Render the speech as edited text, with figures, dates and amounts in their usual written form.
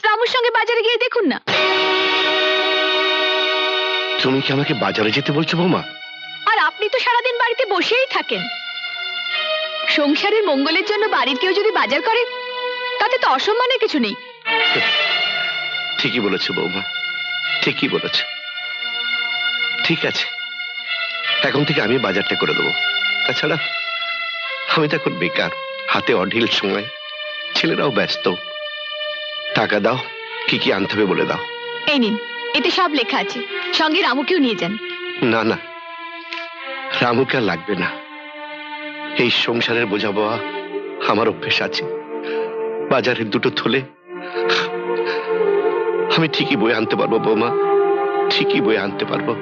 রামুর সঙ্গে বাজারে গিয়ে দেখুন না। তুমি কি আমাকে বাজারে যেতে বলছো বৌমা? আর আপনি তো সারাদিন বাড়িতে বসেই থাকেন। সংসারের মঙ্গলের জন্য বাড়ির কেউ যদি বাজার করে তাতে তো অসম্মানের কিছু নেই। ঠিকই বলেছো বৌমা, ঠিকই বলেছো। ঠিক আছে, এখন থেকে আমি বাজারটা করে দেবো। তাছাড়া আমি তো এখন বেকার, হাতে অঢিল সময়, ছেলেরাও ব্যস্ত। টাকা দাও, কি কি আনতে হবে বলে দাও। এই নিন, এতে সব লেখা আছে। সঙ্গে রামুকেও নিয়ে যান। না না, রামুকে আর লাগবে না। এই সংসারের বোঝা বওয়া আমার অভ্যেস আছে। বাজারের দুটো থলে আমি ঠিকই বয়ে আনতে পারবো বৌমা, ঠিকই বয়ে আনতে পারবো।